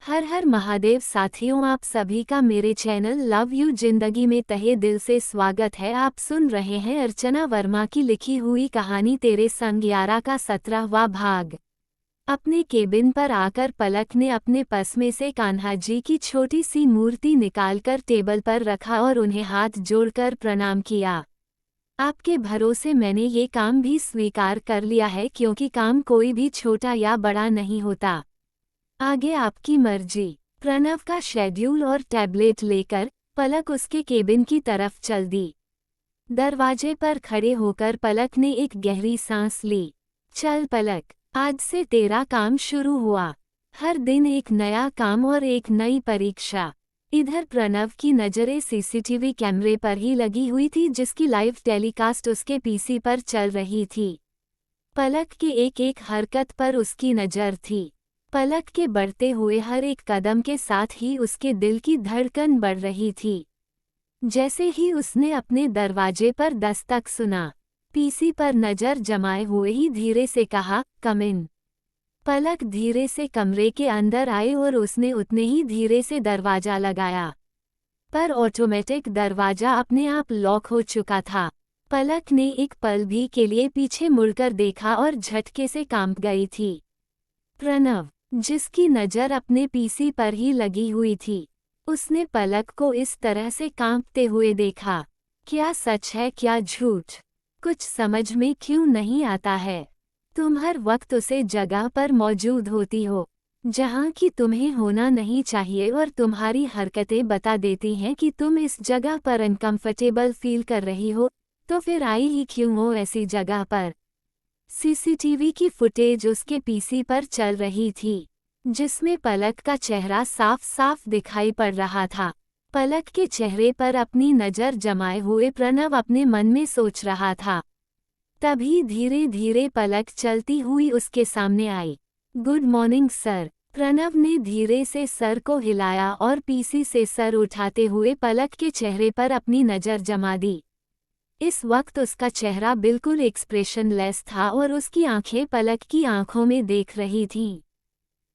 हर हर महादेव साथियों, आप सभी का मेरे चैनल लव यू जिंदगी में तहे दिल से स्वागत है। आप सुन रहे हैं अर्चना वर्मा की लिखी हुई कहानी तेरे संग 11 का 17वां भाग। अपने केबिन पर आकर पलक ने अपने पर्स में से कान्हा जी की छोटी सी मूर्ति निकालकर टेबल पर रखा और उन्हें हाथ जोड़कर प्रणाम किया। आपके भरोसे मैंने ये काम भी स्वीकार कर लिया है, क्योंकि काम कोई भी छोटा या बड़ा नहीं होता। आगे आपकी मर्जी। प्रणव का शेड्यूल और टैबलेट लेकर पलक उसके केबिन की तरफ चल दी। दरवाजे पर खड़े होकर पलक ने एक गहरी सांस ली। चल पलक, आज से तेरा काम शुरू हुआ। हर दिन एक नया काम और एक नई परीक्षा। इधर प्रणव की नज़रें सीसीटीवी कैमरे पर ही लगी हुई थी, जिसकी लाइव टेलीकास्ट उसके पीसी पर चल रही थी। पलक की एक एक हरकत पर उसकी नज़र थी। पलक के बढ़ते हुए हर एक कदम के साथ ही उसके दिल की धड़कन बढ़ रही थी। जैसे ही उसने अपने दरवाजे पर दस्तक सुना, पीसी पर नज़र जमाए हुए ही धीरे से कहा, कम इन। पलक धीरे से कमरे के अंदर आए और उसने उतने ही धीरे से दरवाजा लगाया, पर ऑटोमेटिक दरवाजा अपने आप लॉक हो चुका था। पलक ने एक पल भी के लिए पीछे मुड़कर देखा और झटके से कांप गई थी। प्रणव, जिसकी नज़र अपने पीसी पर ही लगी हुई थी, उसने पलक को इस तरह से कांपते हुए देखा। क्या सच है क्या झूठ, कुछ समझ में क्यों नहीं आता है। तुम हर वक्त उसे जगह पर मौजूद होती हो जहां कि तुम्हें होना नहीं चाहिए, और तुम्हारी हरकतें बता देती हैं कि तुम इस जगह पर अनकंफर्टेबल फील कर रही हो, तो फिर आई ही क्यों हो ऐसी जगह पर। सीसीटीवी की फुटेज उसके पीसी पर चल रही थी, जिसमें पलक का चेहरा साफ साफ दिखाई पड़ रहा था। पलक के चेहरे पर अपनी नज़र जमाए हुए प्रणव अपने मन में सोच रहा था। तभी धीरे धीरे पलक चलती हुई उसके सामने आई। Good morning sir. प्रणव ने धीरे से सर को हिलाया और पीसी से सर उठाते हुए पलक के चेहरे पर अपनी नज़र जमा दी। इस वक्त उसका चेहरा बिल्कुल एक्सप्रेशनलेस था और उसकी आंखें पलक की आंखों में देख रही थीं,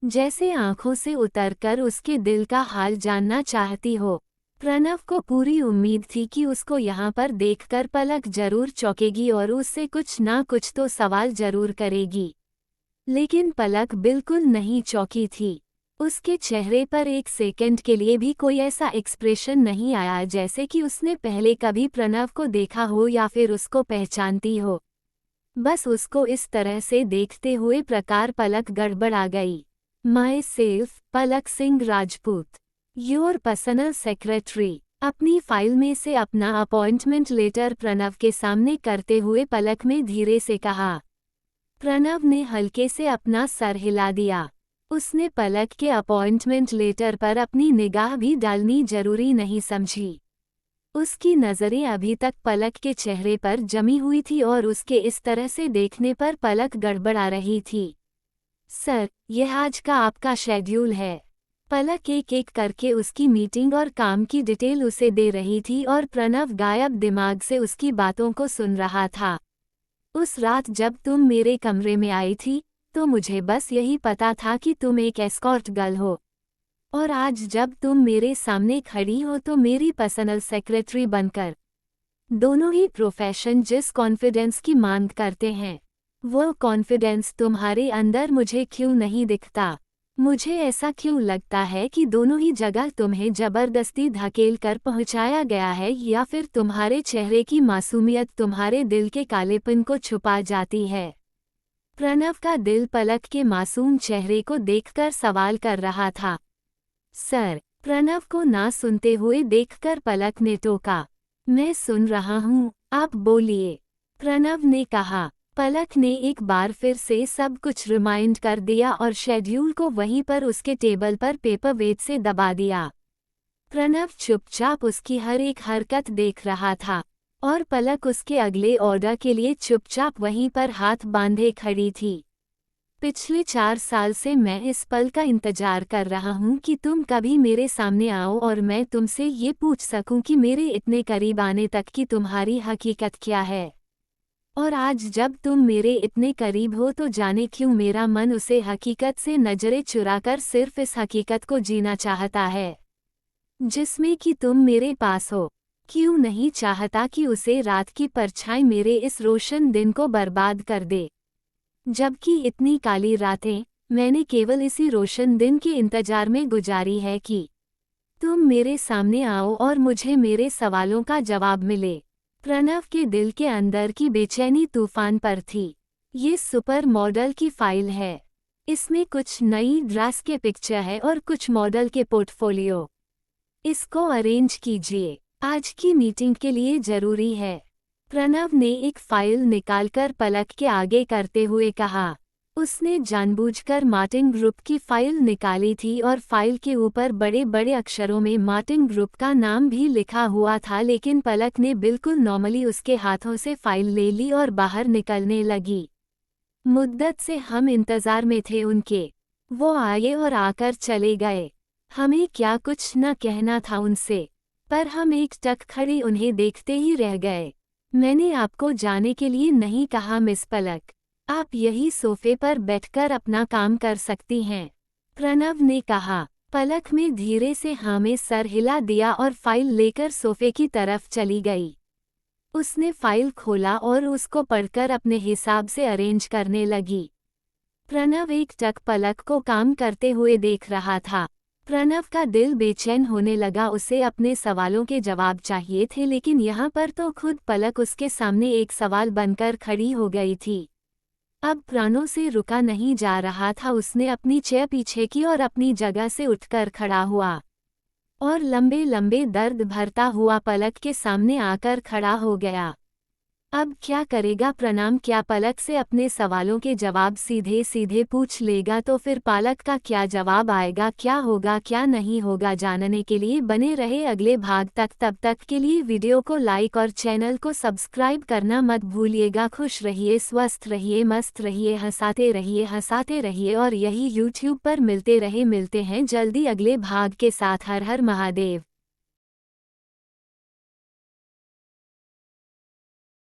जैसे आंखों से उतरकर उसके दिल का हाल जानना चाहती हो। प्रणव को पूरी उम्मीद थी कि उसको यहाँ पर देखकर पलक जरूर चौंकेगी और उससे कुछ ना कुछ तो सवाल जरूर करेगी, लेकिन पलक बिल्कुल नहीं चौंकी थी। उसके चेहरे पर एक सेकंड के लिए भी कोई ऐसा एक्सप्रेशन नहीं आया जैसे कि उसने पहले कभी प्रणव को देखा हो या फिर उसको पहचानती हो। बस उसको इस तरह से देखते हुए प्रकार पलक गड़बड़ा गई। My self Palak Singh Rajput, your personal secretary. अपनी फाइल में से अपना अपॉइंटमेंट लेटर प्रणव के सामने करते हुए पलक में धीरे से कहा। प्रणव ने हल्के से अपना सर हिला दिया। उसने पलक के अपॉइंटमेंट लेटर पर अपनी निगाह भी डालनी जरूरी नहीं समझी। उसकी नज़रें अभी तक पलक के चेहरे पर जमी हुई थी और उसके इस तरह से देखने पर पलक गड़बड़ा रही थी। सर, यह आज का आपका शेड्यूल है। पलक एक एक करके उसकी मीटिंग और काम की डिटेल उसे दे रही थी और प्रणव गायब दिमाग से उसकी बातों को सुन रहा था। उस रात जब तुम मेरे कमरे में आई थी, तो मुझे बस यही पता था कि तुम एक एस्कॉर्ट गर्ल हो, और आज जब तुम मेरे सामने खड़ी हो तो मेरी पर्सनल सेक्रेटरी बनकर। दोनों ही प्रोफेशन जिस कॉन्फिडेंस की मांग करते हैं, वो कॉन्फिडेंस तुम्हारे अंदर मुझे क्यों नहीं दिखता। मुझे ऐसा क्यों लगता है कि दोनों ही जगह तुम्हें जबरदस्ती धकेल कर पहुंचाया गया है, या फिर तुम्हारे चेहरे की मासूमियत तुम्हारे दिल के कालेपन को छुपा जाती है। प्रणव का दिल पलक के मासूम चेहरे को देखकर सवाल कर रहा था। सर, प्रणव को ना सुनते हुए देखकर पलक ने टोका। मैं सुन रहा हूँ, आप बोलिए, प्रणव ने कहा। पलक ने एक बार फिर से सब कुछ रिमाइंड कर दिया और शेड्यूल को वहीं पर उसके टेबल पर पेपर वेट से दबा दिया। प्रणव चुपचाप उसकी हर एक हरकत देख रहा था और पलक उसके अगले ऑर्डर के लिए चुपचाप वहीं पर हाथ बांधे खड़ी थी। पिछले 4 साल से मैं इस पल का इंतजार कर रहा हूँ कि तुम कभी मेरे सामने आओ और मैं तुमसे ये पूछ सकूं कि मेरे इतने करीब आने तक की तुम्हारी हकीकत क्या है। और आज जब तुम मेरे इतने करीब हो तो जाने क्यों मेरा मन उसे हकीकत से नजरें चुराकर सिर्फ इस हकीकत को जीना चाहता है जिसमें कि तुम मेरे पास हो। क्यों नहीं चाहता कि उसे रात की परछाई मेरे इस रोशन दिन को बर्बाद कर दे। जबकि इतनी काली रातें मैंने केवल इसी रोशन दिन के इंतजार में गुजारी है कि तुम मेरे सामने आओ और मुझे मेरे सवालों का जवाब मिले। प्रणव के दिल के अंदर की बेचैनी तूफान पर थी। ये सुपर मॉडल की फाइल है। इसमें कुछ नई ड्रेस के पिक्चर है और कुछ मॉडल के पोर्टफोलियो। इसको अरेंज कीजिए, आज की मीटिंग के लिए जरूरी है। प्रणव ने एक फाइल निकालकर पलक के आगे करते हुए कहा। उसने जानबूझकर मार्टिन ग्रुप की फाइल निकाली थी और फाइल के ऊपर बड़े बड़े अक्षरों में मार्टिन ग्रुप का नाम भी लिखा हुआ था, लेकिन पलक ने बिल्कुल नॉर्मली उसके हाथों से फाइल ले ली और बाहर निकलने लगी। मुद्दत से हम इंतजार में थे उनके। वो आए और आकर चले गए। हमें क्या कुछ न कहना था उनसे, पर हम एक टक खड़े उन्हें देखते ही रह गए। मैंने आपको जाने के लिए नहीं कहा मिस पलक, आप यही सोफे पर बैठकर अपना काम कर सकती हैं, प्रणव ने कहा। पलक में धीरे से हाँ में सर हिला दिया और फाइल लेकर सोफे की तरफ चली गई। उसने फाइल खोला और उसको पढ़कर अपने हिसाब से अरेंज करने लगी। प्रणव एक टक पलक को काम करते हुए देख रहा था। प्रणव का दिल बेचैन होने लगा। उसे अपने सवालों के जवाब चाहिए थे, लेकिन यहाँ पर तो खुद पलक उसके सामने एक सवाल बनकर खड़ी हो गई थी। अब प्राणों से रुका नहीं जा रहा था। उसने अपनी चेयर पीछे की और अपनी जगह से उठकर खड़ा हुआ और लंबे लंबे दर्द भरता हुआ पलक के सामने आकर खड़ा हो गया। अब क्या करेगा प्रणाम? क्या पलक से अपने सवालों के जवाब सीधे सीधे पूछ लेगा तो फिर पलक का क्या जवाब आएगा? क्या होगा क्या नहीं होगा, जानने के लिए बने रहे अगले भाग तक। तब तक के लिए वीडियो को लाइक और चैनल को सब्सक्राइब करना मत भूलिएगा। खुश रहिए, स्वस्थ रहिए, मस्त रहिए, हंसाते रहिए और यही यूट्यूब पर मिलते हैं जल्दी अगले भाग के साथ। हर हर महादेव।